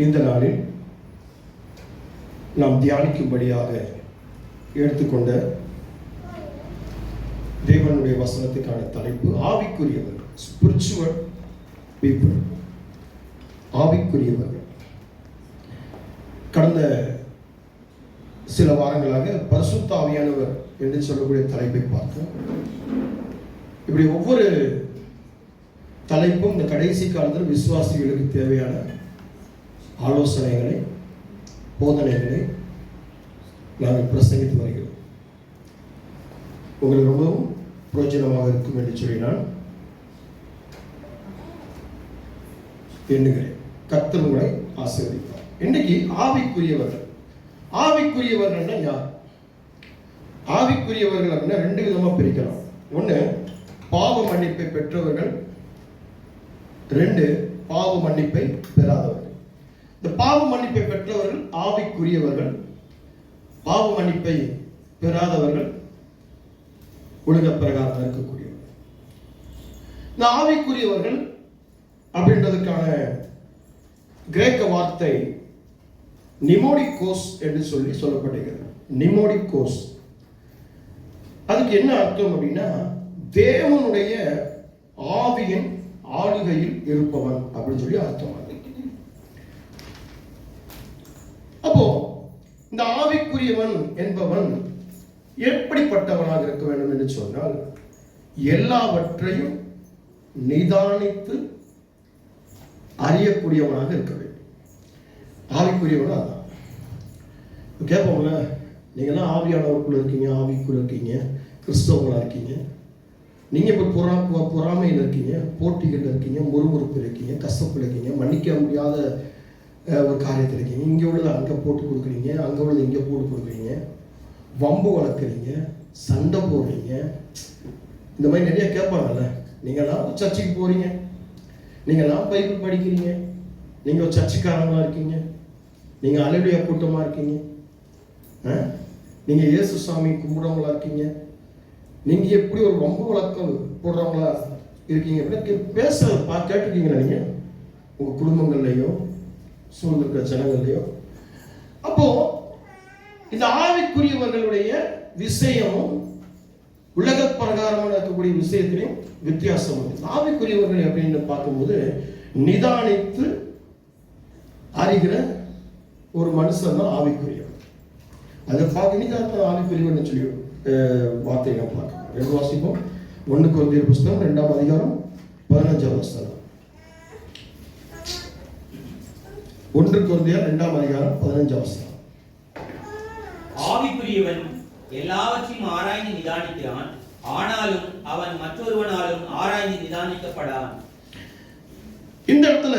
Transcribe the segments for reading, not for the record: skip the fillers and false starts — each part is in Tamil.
இந்த நாளில் நாம் தியானிக்கும்படியாக எடுத்துக்கொண்ட தேவனுடைய வசனத்துக்கான தலைப்பு ஆவிக்குரியவர்கள், ஸ்பிரிச்சுவல் பீப்புள். ஆவிக்குரியவர்கள். கடந்த சில வாரங்களாக பரிசுத்த ஆவியானவர் என்று சொல்லக்கூடிய தலைப்பை பார்த்தோம். இப்படி ஒவ்வொரு தலைப்பும் இந்த கடைசி காலத்தில் விசுவாசிகளுக்கு தேவையான ஆலோசனைகளை, போதனைகளை நாங்கள் பிரசங்கித்து வருகிறோம். உங்களுக்கு ரொம்பவும் பிரயோஜனமாக இருக்கும் என்று சொல்லி நான் எண்ணுகிறேன். கர்த்தர் உங்களை ஆசீர்வதிப்பார். இன்னைக்கு ஆவிக்குரியவர்கள். ஆவிக்குரியவர்கள் யார்? ஆவிக்குரியவர்கள் அப்படின்னா ரெண்டு விதமா பிரிக்கலாம். ஒன்று, பாவ மன்னிப்பை பெற்றவர்கள். ரெண்டு, பாவ மன்னிப்பை பெறாதவர்கள். இந்த பாவ மன்னிப்பை பெற்றவர்கள் ஆவிக்குரியவர்கள். பாவ மன்னிப்பை பெறாதவர்கள் உலக பிரகாரம் இருக்கக்கூடியவர்கள். இந்த ஆவிக்குரியவர்கள் அப்படின்றதுக்கான கிரேக்க வார்த்தை நிமோடிகோஸ் என்று சொல்லப்படுகிறது. நிமோடிகோஸ் அதுக்கு என்ன அர்த்தம் அப்படின்னா, தேவனுடைய ஆவியின் ஆளுகையில் இருப்பவன் அப்படின்னு சொல்லி அர்த்தம். அப்போ இந்த ஆவிக்குரியவன் என்பவன் எப்படிப்பட்டவனாக இருக்க வேண்டும் என்று சொன்னால், எல்லாவற்றையும் நிதானித்து அறியக்கூடியவனாக இருக்க வேண்டும். ஆவிக்குரியவனா அதான். கேட்போம்ல, நீங்கள்லாம் ஆவியானவருக்குள்ள இருக்கீங்க, ஆவிக்குள்ள இருக்கீங்க, கிறிஸ்தவங்களா இருக்கீங்க, நீங்க இப்போ பொறாமையில் இருக்கீங்க, போட்டிகள் இருக்கீங்க, முறுமுறுப்பு இருக்கீங்க, கசப்பு இருக்கீங்க, மன்னிக்க முடியாத ஒரு காரியத்தில் இருக்கீங்க, இங்கே உள்ளதை அங்கே போட்டு கொடுக்குறீங்க, அங்கே உள்ளது இங்கே போட்டு கொடுக்குறீங்க, வம்பு வளர்க்குறீங்க, சண்டை போடுறீங்க, இந்த மாதிரி நிறைய கேட்பாங்கல்ல. நீங்களாம் சர்ச்சுக்கு போறீங்க, நீங்களாம் பைபிள் படிக்கிறீங்க, நீங்கள் சர்ச்சுக்காரங்களா இருக்கீங்க, நீங்கள் அல்லேலூயா கூட்டமாக இருக்கீங்க, நீங்கள் இயேசு சாமி கும்பிடுறவங்களா இருக்கீங்க, நீங்கள் எப்படி ஒரு வம்பு வழக்கம் போடுறவங்களா இருக்கீங்க அப்படின்னு பேச கேட்டுருக்கீங்களா நீங்கள் உங்கள் குடும்பங்கள்லையோ சூழ்நிலை ஜனங்கள்லையோ? அப்போ இந்த ஆவிக்குரியவர்களுடைய விஷயமும் உலக பிரகாரமாக இருக்கக்கூடிய விஷயத்திலையும் வித்தியாசம் உண்டு. ஆவிக்குரியவர்கள் அப்படின்னு பார்க்கும்போது நிதானித்து அறிகிற ஒரு மனுஷன் தான் ஆவிக்குரியவர். அதை பார்க்க நிதானத்தை ஆவிக்குரியவர்னு சொல்லி வார்த்தையை நான் பார்க்கலாம். ரெண்டு வாசிப்போம். 1 கொரிந்தியர் புஸ்தகம் 2ஆம் அதிகாரம் 15ஆம் வசனம். 1 கொரிந்தியர் 2ஆம் அதிகாரம் 15ஆம் வசனம். ஆவிக்குரியவன் எல்லாவற்றையும் ஆராய்ந்து நிதானிக்கிறான், ஆனாலும் அவன் மற்றொருவனாலும் ஆராய்ந்து நிதானிக்கப்படான். இந்த இடத்துல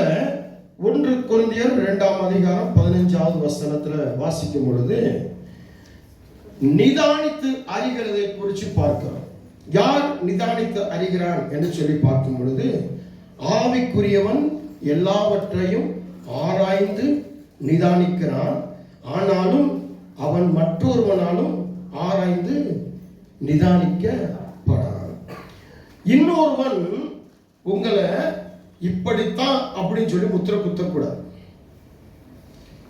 1 கொரிந்தியர் 2ஆம் அதிகாரம் 15ஆவது வசனத்துல வாசிக்கும் பொழுது நிதானித்து அறிகிறதை குறித்து பார்க்கிறோம். யார் நிதானித்து அறிகிறான் என்று சொல்லி பார்க்கும் பொழுது, ஆவிக்குரியவன் எல்லாவற்றையும் ஆராய்ந்து நிதானிக்கிறான், ஆனாலும் அவன் மற்றொருவனாலும் ஆராய்ந்து நிதானிக்கப்படான். இன்னொருவன் உங்களை இப்படித்தான் அப்படின்னு சொல்லி முத்திரை குத்தக்கூடாது.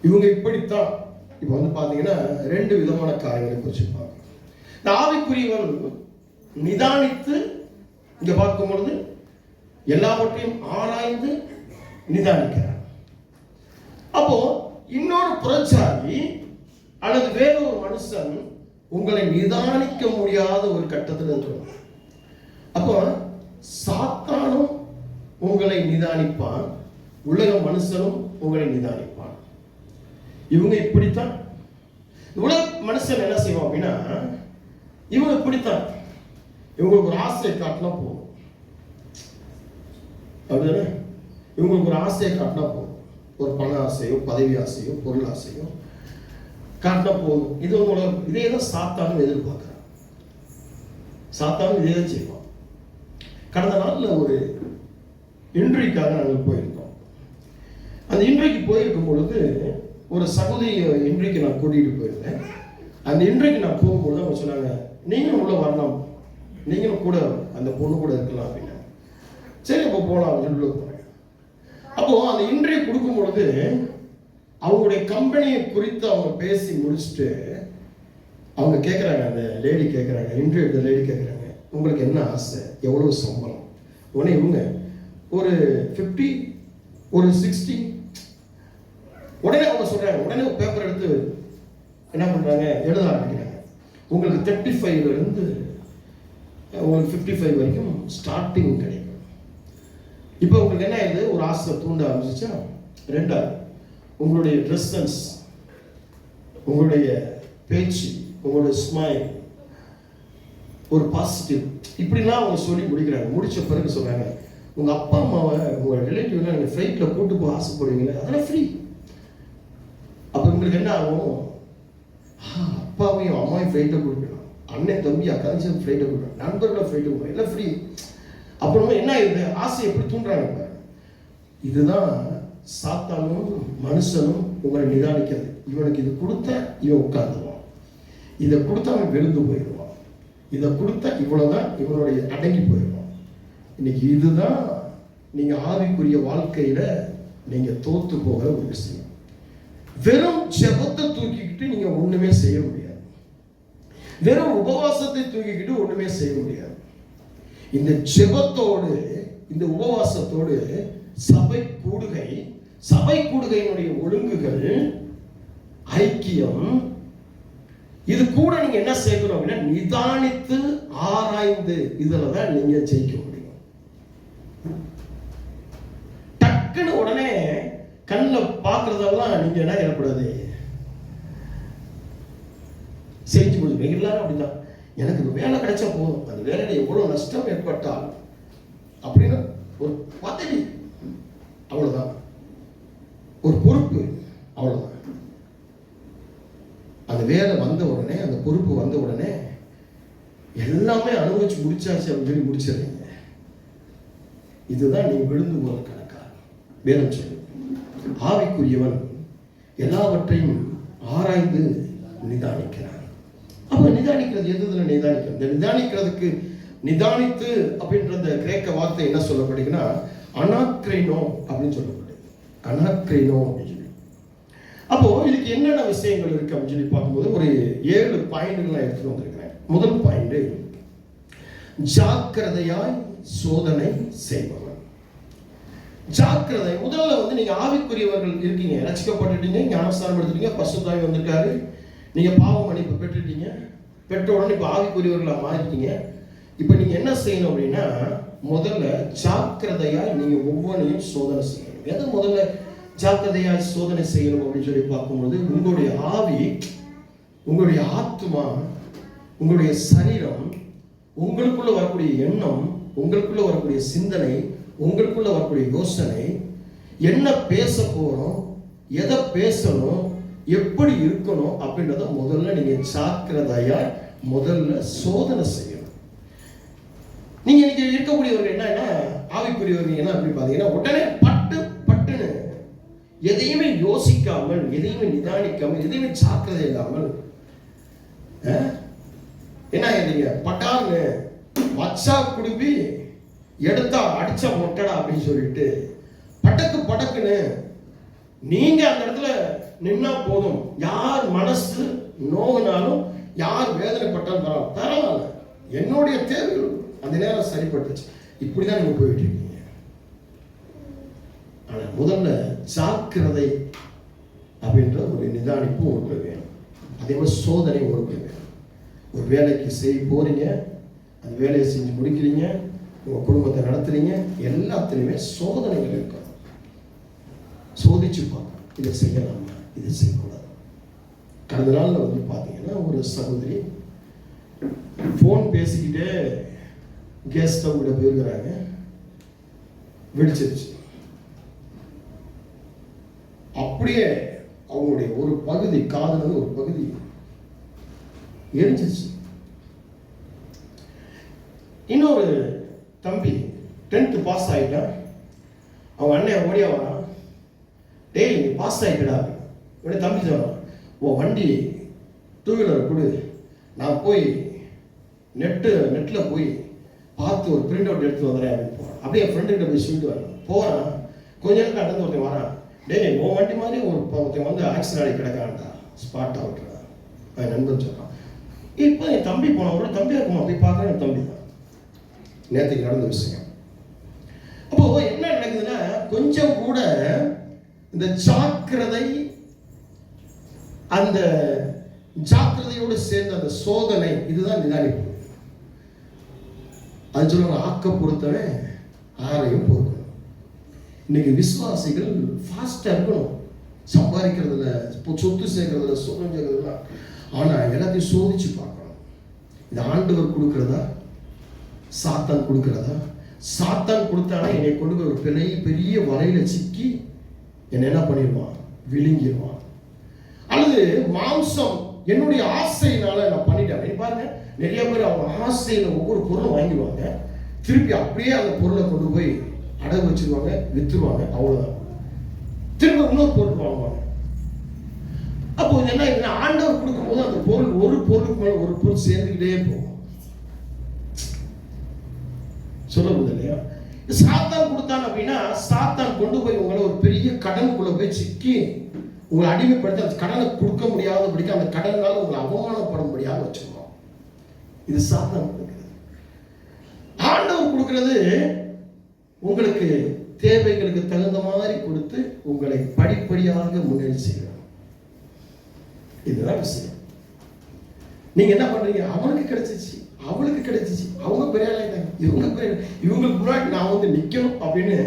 இவங்க இப்படித்தான். இப்போ பார்த்தீங்கன்னா ரெண்டு விதமான காரியங்களை குறித்து பார்க்கணும். இந்த ஆவிக்குரியவன் நிதானித்து இங்க பார்க்கும் பொழுது எல்லாவற்றையும் ஆராய்ந்து நிதானிக்கிறான். அப்போ இன்னொரு புறச்சாரி அல்லது வேற ஒரு மனுஷன் உங்களை நிதானிக்க முடியாத ஒரு கட்டத்தில் இருக்கணும். அப்போ சாத்தானும் உங்களை நிதானிப்பான், உலக மனுஷனும் உங்களை நிதானிப்பான். இவங்க இப்படித்தான். உலக மனுஷன் என்ன செய்வான் அப்படின்னா, இவங்க இப்படித்தான். இவங்களுக்கு ஒரு ஆசையை காட்டினா போதும், அப்படிதானே? இவங்களுக்கு ஒரு ஆசையை காட்டினா போதும். ஒரு பண ஆசையோ, பதவி ஆசையோ, பொருள் ஆசையோ காட்டினா போதும். இது உங்களோட இதே தான் சாத்தானும் எதிர்பார்க்கிறான். சாத்தானும் இதே தான் செய்வான். கடந்த நாளில் ஒரு இன்றைக்காக நாங்கள் போயிருந்தோம். அந்த இன்றைக்கு போயிருக்கும் பொழுது ஒரு சகோதரி இன்றைக்கு நான் கூட்டிகிட்டு போயிருந்தேன். அந்த இன்றைக்கு நான் போகும்போது அவங்க சொன்னாங்க, நீங்களும் உள்ள வரலாம், நீங்களும் கூட அந்த பொண்ணு கூட இருக்கலாம் அப்படின்னா. சரி, அப்போ போகலாம் அப்படின்னு உள்ள போனேன். அப்போ அந்த இன்றைக்கு கொடுக்கும் பொழுது அவங்களுடைய கம்பெனியை குறித்து அவங்க பேசி முடிச்சுட்டு அவங்க கேட்குறாங்க, அந்த லேடி கேட்குறாங்க, இன்டர்வியூ எடுத்த லேடி கேட்குறாங்க, உங்களுக்கு என்ன ஆசை, எவ்வளோ சம்பளம்? உடனே இவங்க ஒரு 50, ஒரு 60, உடனே அவங்க சொல்கிறாங்க. உடனே பேப்பர் எடுத்து என்ன பண்ணுறாங்க, எழுத ஆரம்பிக்கிறாங்க. உங்களுக்கு 35லேருந்து உங்களுக்கு 55 வரைக்கும் ஸ்டார்டிங் கிடைக்கும். இப்போ உங்களுக்கு என்ன ஆகுது, ஒரு ஆசை தூண்ட ஆரம்பிச்சிச்சா? ரெண்டாவது, உங்களுடைய ட்ரெஸ் சென்ஸ், உங்களுடைய பேச்சு, உங்களுடைய ஸ்மைல், ஒரு பாசிட்டிவ், இப்படிலாம் அவங்க சொல்லி முடிக்கிறாங்க. முடிச்ச பிறகு சொல்கிறாங்க, உங்கள் அப்பா அம்மாவை உங்கள் ரிலேட்டிவ்லாம் நீங்கள் ஃப்ளைட்டில் கூட்டு போக ஆசைப்படுவீங்களே, அதெல்லாம் ஃப்ரீ. அப்போ உங்களுக்கு என்ன ஆகும், அப்பாவையும் அம்மாவையும் ஃப்ளைட்டை கூப்பிடணும், அண்ணன் தம்பி அக்காச்சும் ஃப்ளைட்டை கூப்பிடணும், நண்பர்களை ஃப்ளைட்டை கூப்பிடணும், எல்லாம் ஃப்ரீ. அப்புறமா என்ன ஆகுது, ஆசை எப்படி தூண்டுறாங்க? இதுதான் சாத்தானும் மனுஷனும் உங்களை நிதானிக்கிறது. இவனுக்கு இது கொடுத்தா இவன் உட்கார்ந்துவான், இதை கொடுத்தா அவன் விழுந்து போயிடுவான், இதை கொடுத்தா இவ்வளவுதான் இவனுடைய அடங்கி போயிடுவான். இன்னைக்கு இதுதான் நீங்க ஆவிக்குரிய வாழ்க்கையில நீங்க தோத்து போகிற ஒரு விஷயம். வெறும் ஜெபத்தை தூக்கிக்கிட்டு நீங்க ஒண்ணுமே செய்ய முடியாது. வெறும் உபவாசத்தை தூக்கிக்கிட்டு ஒண்ணுமே செய்ய முடியாது. இந்த ஜெபத்தோடு இந்த உபவாசத்தோடு சபை கூடுகையினுடைய ஒழுங்குகள், ஐக்கியம், இது கூட நீங்க என்ன செய்யணும் அப்படின்னா நிதானித்து ஆராய்ந்து இதுல தான் நீங்க ஜெயிக்க முடியும். டக்குன்னு உடனே கண்ணில் பார்க்கறதெல்லாம் நீங்க என்ன ஏற்படாது, செஞ்சு முடியும். எல்லாரும் அப்படிதான், எனக்கு ஒரு வேலை கிடைச்சா போதும், அந்த வேலையில எவ்வளவு நஷ்டம் ஏற்பட்டால் அப்படின்னு ஒரு பதவி, அவ்வளவுதான், ஒரு பொறுப்பு, அவ்வளவுதான். அந்த வேலை வந்த உடனே, அந்த பொறுப்பு வந்த உடனே எல்லாமே அனுபவிச்சு முடிச்சாச்சு அப்படின்னு சொல்லி முடிச்சிடுறீங்க. இதுதான் நீ விழுந்து போற கணக்கா? வேதம் சொல்லு, ஆவிக்குரியவன் எல்லாவற்றையும் ஆராய்ந்து நிதானிக்கிறான். அப்ப நிதானிக்கிறது எதுல நிதானிக்கிறது? இந்த நிதானிக்கிறதுக்கு நிதானித்து அப்படின்ற கிரேக்க வார்த்தை என்ன சொல்லப்படுதுன்னா அனாக்ரைனோ அப்படின்னு சொல்லப்படுது. அனாக்ரைனோ அப்படின்னு சொல்லி. அப்போ இதுக்கு என்னென்ன விஷயங்கள் இருக்கு அப்படின்னு சொல்லி பார்க்கும்போது ஒரு 7 பாயிண்ட்கள் எடுத்துட்டு வந்திருக்கிறேன். முதல் பாயிண்ட், ஜாக்கிரதையாய் சோதனை செய்பவன். ஜாக்கிரதை. முதல்ல நீங்க ஆவிக்குரியவர்கள் இருக்கீங்க, ரட்சிக்கப்பட்டுட்டீங்க, ஞானஸ்தானம் எடுத்துட்டீங்க, பரிசுத்தாவி வந்திருக்காரு, நீங்க பாவ மன்னிப்பு பெற்றுட்டீங்க, பெற்ற உடனே இப்ப ஆவிக்குரியவர்களா மாறிட்டீங்க. இப்ப நீங்க என்ன செய்யணும் அப்படின்னா முதல்ல ஜாக்கிரதையாய் நீங்க ஒவ்வொன்றையும் சோதனை செய்யணும். எது முதல்ல ஜாக்கிரதையாய் சோதனை செய்யணும் அப்படின்னு சொல்லி பார்க்கும்போது உங்களுடைய ஆவி, உங்களுடைய ஆத்மா, உங்களுடைய சரீரம், உங்களுக்குள்ள வரக்கூடிய எண்ணம், உங்களுக்குள்ள வரக்கூடிய சிந்தனை, உங்களுக்குள்ள வரக்கூடிய யோசனை, என்ன பேச போறோம், எதை பேசணும், எப்படி இருக்கணும் அப்படின்றத முதல்ல நீங்க ஜாக்கிரதையா முதல்ல சோதனை செய்யணும். நீங்க இன்னைக்கு இருக்கக்கூடியவர்கள் என்னன்னா ஆவிக்குரியவர்கள் என்ன அப்படி பாத்தீங்கன்னா உடனே பட்டுன்னு எதையுமே யோசிக்காமல், எதையுமே நிதானிக்காமல், எதையுமே ஜாக்கிரதை இல்லாமல் என்ன ஆயிடுறீங்க, பட்டான்னு வச்சா குடுப்பி எடுத்தா அடிச்சா மொட்டடா அப்படின்னு சொல்லிட்டு படக்குன்னு நீங்க அந்த இடத்துல நின்னா போதும். யார் மனசு நோகினாலும், யார் வேதனைப்பட்டாலும் பரவாயில்ல, என்னுடைய தேவைகள் அந்த நேரம் சரிப்பட்டுச்சு, இப்படிதான் நீங்க போயிட்டு இருக்கீங்க. ஆனா முதல்ல ஜாக்கிரதை அப்படின்ற ஒரு நிதானிப்பு உங்களுக்கு வேணும். அதே மாதிரி சோதனை உங்களுக்கு வேணும். ஒரு வேலைக்கு செய்ய போறீங்க, அந்த வேலையை செஞ்சு முடிக்கிறீங்க, உங்க குடும்பத்தை நடத்துறீங்க, எல்லாத்துலயுமே சோதனைகள் இருக்கும். சோதிச்சு பார்க்கணும், இதை செய்யலாமா, இதை செய்யக்கூடாது. கடந்த நாள்ல பாத்தீங்கன்னா ஒரு சகோதரி போன் பேசிக்கிட்டே கேஸ் ஸ்டவ் கிட்ட போயிருக்கிறாங்க, வெடிச்சிருச்சு. அப்படியே அவங்களுடைய ஒரு பகுதி, காதுல ஒரு பகுதி எரிஞ்சிச்சு. இன்னொரு தம்பி 10th பாஸ் ஆயிட்டான். அவங்க அண்ணன் ஓடியா வரான், டேய் நீ பாஸ் ஆயிட்டடா. உடனே தம்பி சொல்றான், ஓ வண்டி 2 வீலர் கொடு, நான் போய் நெட்ல போய் பார்த்து ஒரு பிரிண்ட் அவுட் எடுத்து வந்துடுறேன் அப்படின்னு போறான். அப்படியே என் ஃப்ரெண்டு கிட்ட போய் சொல்லிட்டு வரேன். போறான், கொஞ்ச நேரம் நடந்து ஒருத்தன் வரான், டேய் உன் வண்டி மாதிரி ஒருத்தன் வந்து ஆக்சிடென்ட் ஆகி கிடக்கான்டா, ஸ்பாட் அவுட்ரா. என் நண்பன் சொல்கிறான். இப்போ என் தம்பி போனவரோட தம்பியாக இருக்குமா போய் பார்க்குறேன், என் தம்பி தான். நேற்றுக்கு நடந்த விஷயம். அப்போ என்ன நடக்குதுன்னா, கொஞ்சம் கூட இந்த ஜாக்கிரதை, அந்த ஜாக்கிரதையோடு சேர்ந்த அந்த சோதனை, இதுதான் நிதானிப்பு. அது சொல்லுவாங்க, ஆக்க பொறுத்தவன் ஆரையும் பொறுக்கணும். இன்னைக்கு விசுவாசிகள் ஃபாஸ்டா இருக்கணும், சம்பாதிக்கிறதுல, சொத்து சேர்க்கறதுல, சுகம் சேர்க்கறதுல. ஆனா எல்லாத்தையும் சோதிச்சு பார்க்கணும். இது ஆண்டவர் கொடுக்கிறதா, சாத்தான் கொடுக்கிறதா? சாத்தான் கொடுத்தானா என்னை கொண்டு ஒரு பெரிய பெரிய வலையில சிக்கி என்னை என்ன பண்ணிடுவான், விழுங்கிடுவான். அல்லது மாம்சம் என்னுடைய ஆசையினால நான் பண்ணிட்டேன். பாருங்க, நிறைய பேர் அவங்க ஆசையில ஒவ்வொரு பொருளும் வாங்கிடுவாங்க, திருப்பி அப்படியே அந்த பொருளை கொண்டு போய் அடகு வச்சிருவாங்க, வித்துருவாங்க, அவ்வளவுதான். திரும்ப இன்னொரு பொருள் வாங்குவாங்க. அப்போ என்ன, ஆண்டவர் கொடுக்கும் போது அந்த பொருள் ஒரு பொருளுக்கு மேல ஒரு பொருள் சேர்ந்துக்கிட்டே போகும். சொல்ல முடியல இல்லையா? சாத்தான் கொடுத்தான் அப்படின்னா, சாத்தான் கொண்டு போய் உங்களை ஒரு பெரிய கடனுக்குள்ள போய் சிக்கி உங்களை அடிமைப்படுத்தி அந்த கடனை கொடுக்க முடியாதபடிக்கு, அந்த கடனால உங்களை அவமானப்படும்படியாக வச்சிருக்கோம். இது சாத்தான் கொடுக்கிறது. ஆண்டவர் கொடுக்கிறது உங்களுக்கு தேவைகளுக்கு தகுந்த மாதிரி கொடுத்து உங்களை படிப்படியாக முன்னேறி செய்யணும். இதுதான் விஷயம். நீங்க என்ன பண்றீங்க, அவனுக்கு கிடைச்சிச்சு, அவளுக்கு கிடைச்சிச்சு, அவங்க பெரிய ஆளாயிட்டாங்க, இவங்களுக்கு முன்னாடி நான் வந்து நிக்கணும் அப்படின்னு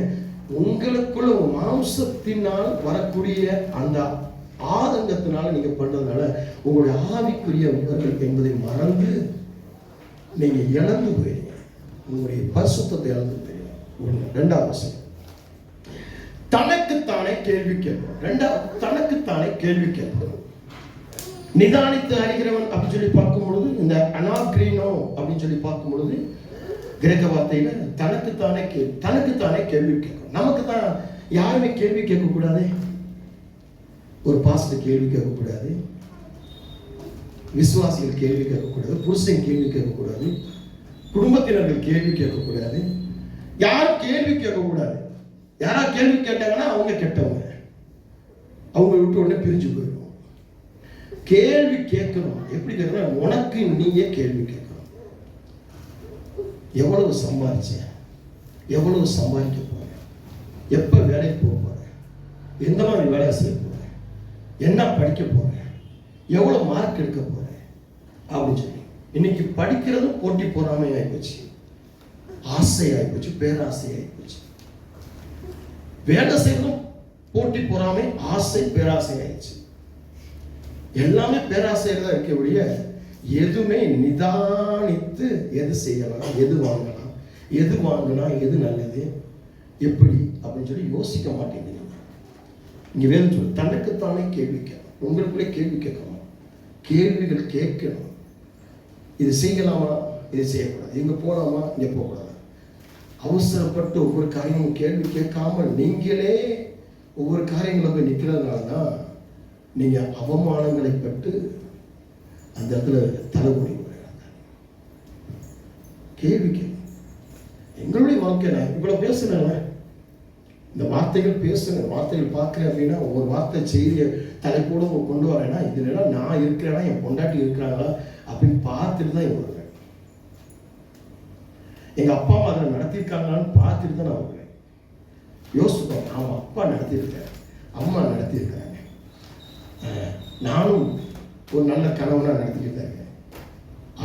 உங்களுக்குள்ள மாம்சத்தினால் வரக்கூடிய அந்த ஆதங்கத்தினால நீங்க பண்றதுனால உங்களுடைய ஆவிக்குரிய விவரங்கள் என்பதை மறந்து நீங்க இழந்து போயிருங்க, உங்களுடைய பரிசுத்தத்தை இழந்து போயிருங்க. இரண்டாவது விஷயம், தனக்குத்தானே கேள்வி கேட்போம். இரண்டாவது, தனக்குத்தானே கேள்வி கேட்போம். நிதானித்து அறிகிறவன் அப்படின்னு சொல்லி பார்க்கும் பொழுது, இந்த அனாக்ரீனோ அப்படின்னு சொல்லி பார்க்கும் பொழுது கிரேக்க வார்த்தையில தனக்குத்தானே கேள்வி கேட்கும். நமக்கு தான் யாருமே கேள்வி கேட்கக்கூடாது. ஒரு பாஸ்டர் கேள்வி கேட்கக்கூடாது, விசுவாசிகள் கேள்வி கேட்கக்கூடாது, புருஷன் கேள்வி கேட்கக்கூடாது, குடும்பத்தினர்கள் கேள்வி கேட்கக்கூடாது, யாரும் கேள்வி கேட்கக்கூடாது. யாரா கேள்வி கேட்டாங்கன்னா அவங்க கெட்டவங்க, அவங்க விட்டு உடனே பிரிஞ்சு போயிடும். கேள்வி கேட்கணும். எப்படி கேட்கணும், உனக்கு நீயே கேள்வி கேட்கணும். எவ்வளவு சம்பாதிச்ச, எவ்வளவு சம்பாதிக்க போற, எப்ப வேலைக்கு போக போற, எந்த மாதிரி வேலை செய்ய போற, என்ன படிக்க போற, எவ்வளவு மார்க் எடுக்க போற அப்படின்னு சொல்லி. இன்னைக்கு படிக்கிறதும் போட்டி பொறாமை ஆயிப்போச்சு, ஆசை ஆயிப்போச்சு, பேராசை ஆயிப்போச்சு. வேலை செய்யறதும் போட்டி பொறாமை, ஆசை, பேராசை ஆயிடுச்சு. எல்லாமே பேராசையில தான் இருக்கக்கூடிய, எதுவுமே நிதானித்து எது செய்யலாம், எது வாங்கலாம், எது நல்லது, எப்படி அப்படின்னு சொல்லி யோசிக்க மாட்டேங்குது. இங்க வேணும் சொல்லு, தனக்குத்தானே கேள்வி கேட்கணும். உங்களுக்குள்ளே கேள்வி கேட்கணும், கேள்விகள் கேட்கணும். இது செய்யலாமா, இது செய்யக்கூடாது, இங்க போகலாமா, இங்க போகக்கூடாது. அவசரப்பட்டு ஒவ்வொரு காரியமும் கேள்வி கேட்காமல் நீங்களே ஒவ்வொரு காரியங்களும் போய் நிற்கிறதுனால தான் நீங்க அவமானங்களை பட்டு அந்த இடத்துல தலைமுறை கேள்வி கேள்வி. எங்களுடைய வாழ்க்கையில இவ்வளவு பேசுனேன், இந்த வார்த்தைகள் பேசுனேன், வார்த்தைகள் பார்க்கிறேன் அப்படின்னா ஒவ்வொரு வார்த்தை செய்தியை தலைப்போட கொண்டு வரேன்னா, இதுல நான் இருக்கிறேன்னா என் பொண்டாட்டி இருக்கிறாங்களா அப்படின்னு பார்த்துட்டு தான் வருவேன். எங்க அப்பா அம்மா அதை நடத்தியிருக்காங்களான்னு பார்த்துட்டு தான் நான் வருவேன். யோசிப்பேன், அவன் அப்பா நடத்தியிருக்கேன், அம்மா நடத்தியிருக்காங்க, நானும் ஒரு நல்ல கணவனா நடத்திக்கிட்டு இருக்கேன்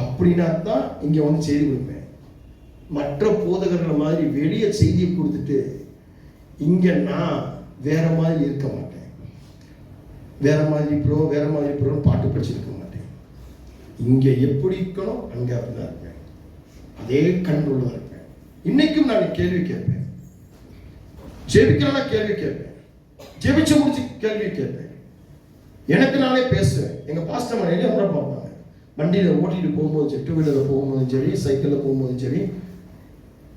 அப்படின்னா தான் இங்க வந்து செய்தி கொடுப்பேன். மற்ற போதகர்கள் மாதிரி வெளியே செய்தியை கொடுத்துட்டு இங்க நான் வேற மாதிரி இருக்க மாட்டேன். வேற மாதிரி பாட்டு படிச்சிருக்க மாட்டேன். இங்க எப்படி இருக்கணும் அங்க அப்படிதான் இருப்பேன். அதே கண்ட்ரோல் தான் இருப்பேன். இன்னைக்கும் நான் கேள்வி கேட்பேன், ஜெபிக்கிறனா கேள்வி கேட்பேன், ஜெபிச்சு முடிச்சு கேள்வி கேட்பேன். எனக்கு நானே பேசுவேன். எங்க பாஸ்டர் நிறைய முறை பார்ப்பாங்க, வண்டியில ஓட்டிட்டு போகும்போது சரி, டூ வீலர்ல போகும்போதும் சரி, சைக்கிள்ல போகும்போதும் சரி,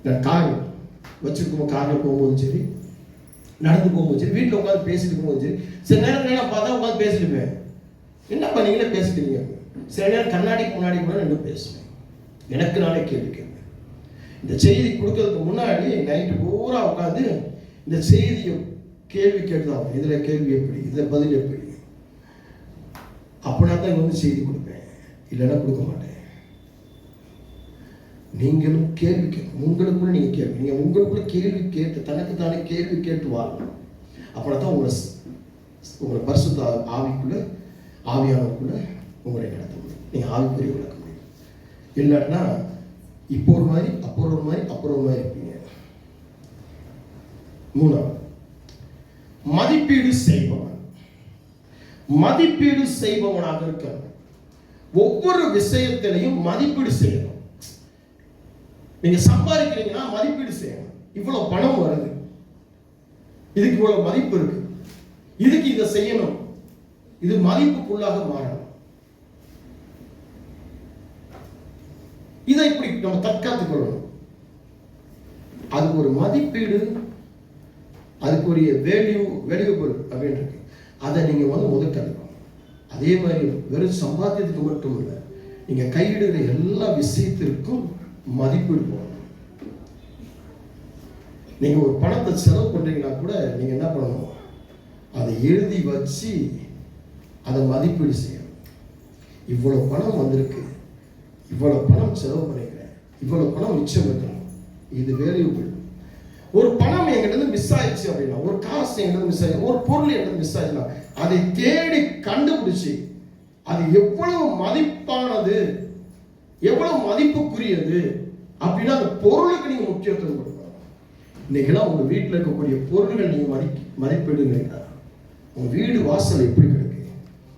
நான் கார் வச்சிருக்கோம், கார்ல போகும்போதும் சரி, நடந்து போகும்போது சரி, வீட்டில் உட்காந்து பேசிட்டு இருக்கும்போது சரி, சில நேரம் பார்த்தா உட்காந்து பேசிட்டு இருப்பேன். என்னப்பா நீங்களே பேசிக்கிறீங்க. சில நேரம் கண்ணாடிக்கு முன்னாடி கூட நின்று பேசுவேன். எனக்கு நானே கேள்வி கேட்பேன். இந்த செய்தி கொடுக்கறதுக்கு முன்னாடி நைட்டு பூரா உட்காந்து இந்த செய்தியை கேள்வி கேட்டுதான் இதுல கேள்வி எப்படி, இதுல பதில் எப்படி, அப்படின்னா தான் வந்து செய்தி கொடுப்பேன், இல்லைன்னா கொடுக்க மாட்டேன். நீங்களும் கேள்வி கேட்கணும். உங்களுக்குள்ள நீங்க கேள்வி, நீங்க உங்களுக்குள்ள கேள்வி கேட்டு தனக்கு தானே கேள்வி கேட்டு வாழணும். அப்படின்னா தான் உங்களை பரிசுத்த ஆவிக்குள்ள ஆவியானவருக்குள்ள உங்களை நடத்த முடியும். நீங்க ஆவிக்குரிய விளக்க முடியும். இல்லாட்டினா இப்போ ஒரு மாதிரி அப்புறம் ஒரு மாதிரி அப்புறம் ஒரு மாதிரி இருப்பீங்க. மூணாவது, மதிப்பீடு செய்பவன். மதிப்பீடு செய்பவனாக இருக்க ஒவ்வொரு விஷயத்திலையும் மதிப்பீடு செய்யணும். நீங்க சம்பாதிக்கிறீங்கன்னா மதிப்பீடு செய்யணும். இவ்வளவு பணம் வருது, இதுக்கு இவ்வளவு மதிப்பு இருக்கு, இதுக்கு இதை செய்யணும், இது மதிப்புக்குள்ளாக மாறணும். இதை இப்படி நம்ம தற்காத்துக் கொள்ளணும். அதுக்கு ஒரு மதிப்பீடு, அதுக்குரிய வேல்யூபிள் அப்படின்னு இருக்கு. அதை நீங்க வந்து முதற்கணும். அதே மாதிரி வெறும் சம்பாத்தியத்துக்கு மட்டும் இல்லை, நீங்க கையிடுகிற எல்லா விஷயத்திற்கும் மதிப்பீடு போடணும். நீங்க ஒரு பணத்தை செலவு பண்றீங்கன்னா கூட நீங்க என்ன பண்ணணும், அதை எழுதி வச்சு அதை மதிப்பீடு செய்யணும். இவ்வளவு பணம் வந்திருக்கு, இவ்வளவு பணம் செலவு பண்ணிக்கிறேன், இவ்வளவு பணம் மிச்சம் வைக்கணும், இது வேல்யூபிள். ஒரு பணம் எங்கிட்ட மிஸ் ஆயிடுச்சு அப்படின்னா, ஒரு காசு எங்கிட்ட மிஸ் ஆயிடுச்சு, ஒரு பொருள் எங்கிட்ட மிஸ் ஆயிடுச்சுன்னா அதை தேடி கண்டுபிடிச்சு அது எவ்வளவு மதிப்பானது, எவ்வளவு மதிப்புக்குரியது அப்படின்னா அந்த பொருளுக்கு நீங்க முக்கியத்துவம் கொடுக்கணும். இன்னைக்கெல்லாம் உங்க வீட்டில் இருக்கக்கூடிய பொருள்கள் நீங்க மதிப்பிடுங்க. உங்க வீடு வாசல் எப்படி கிடக்கு,